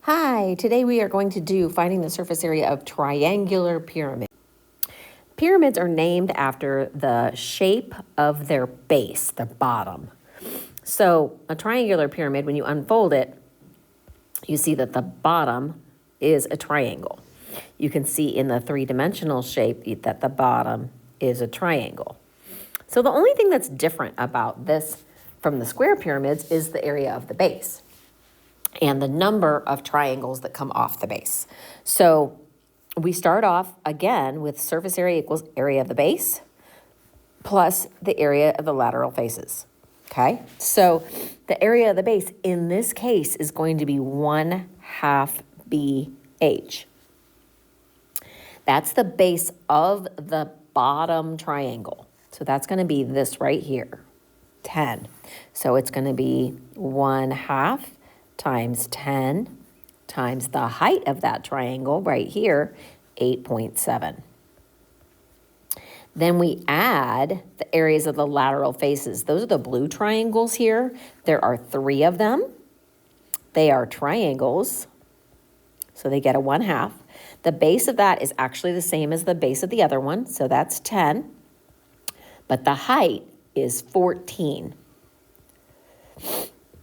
Hi, today we are going to do finding the surface area of triangular pyramid. Pyramids are named after the shape of their base, the bottom. So a triangular pyramid, when you unfold it, you see that the bottom is a triangle. You can see in the three-dimensional shape that the bottom is a triangle. So the only thing that's different about this from the square pyramids is the area of the base and the number of triangles that come off the base. So we start off again with surface area equals area of the base plus the area of the lateral faces. Okay, so the area of the base in this case is going to be 1/2 BH. That's the base of the bottom triangle. So that's going to be this right here, 10. So it's going to be 1/2 times 10 times the height of that triangle right here, 8.7. Then we add the areas of the lateral faces. Those are the blue triangles here. There are 3 of them. They are triangles, so they get a 1/2. The base of that is actually the same as the base of the other one, so that's 10. But the height is 14.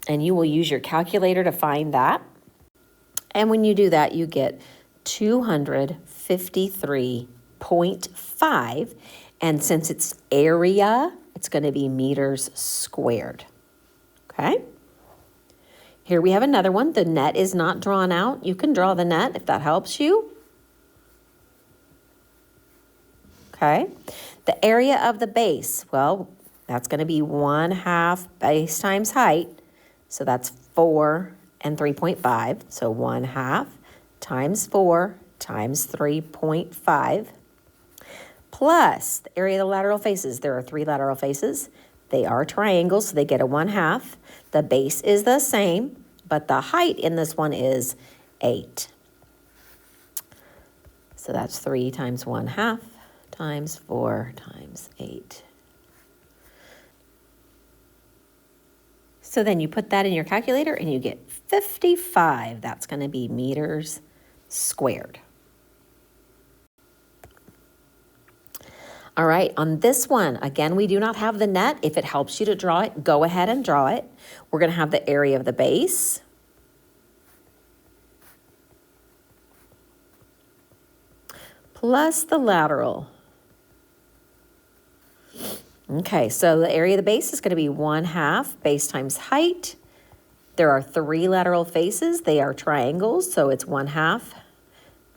And you will use your calculator to find that. And when you do that, you get 253.5. And since it's area, it's going to be meters squared. Okay? Here we have another one. The net is not drawn out. You can draw the net if that helps you. Okay? The area of the base, well, that's going to be 1/2 base times height. So that's 4 and 3.5. So 1/2 times 4 times 3.5 plus the area of the lateral faces. There are 3 lateral faces. They are triangles, so they get a 1/2. The base is the same, but the height in this one is 8. So that's 3 times 1/2 times 4 times 8. So then you put that in your calculator and you get 55. That's going to be meters squared. All right, on this one, again, we do not have the net. If it helps you to draw it, go ahead and draw it. We're going to have the area of the base plus the lateral. Okay, so the area of the base is going to be 1/2 base times height. There are 3 lateral faces. They are triangles, so it's 1/2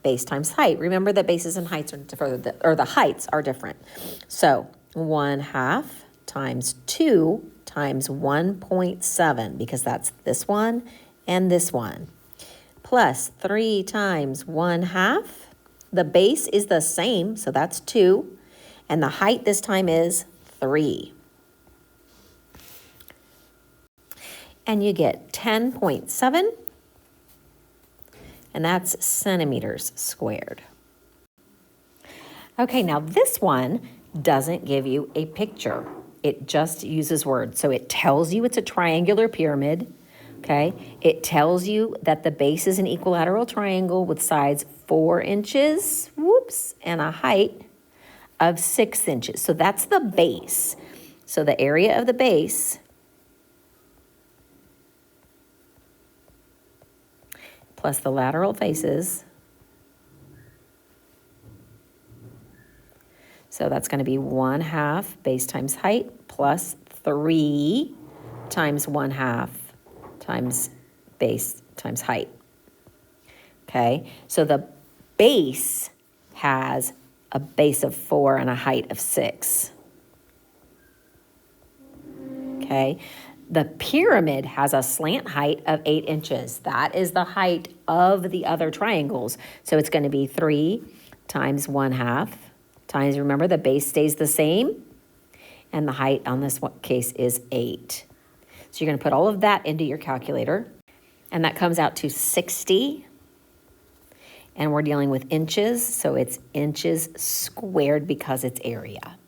base times height. Remember that bases and heights are different, or the heights are different. So 1/2 times 2 times 1.7, because that's this one and this one, plus 3 times 1/2. The base is the same, so that's 2, and the height this time is 3. And you get 10.7, and that's centimeters squared. Okay, now this one doesn't give you a picture. It just uses words. So it tells you it's a triangular pyramid, okay? It tells you that the base is an equilateral triangle with sides 4 inches, and a height of 6 inches. So that's the base. So the area of the base plus the lateral faces. So that's going to be 1/2 base times height plus 3 times 1/2 times base times height. Okay, so the base has a base of 4 and a height of 6. Okay, the pyramid has a slant height of 8 inches. That is the height of the other triangles. So it's going to be 3 times 1/2 times, remember the base stays the same, and the height on this case is 8. So you're going to put all of that into your calculator, and that comes out to 60. And we're dealing with inches, so it's inches squared because it's area.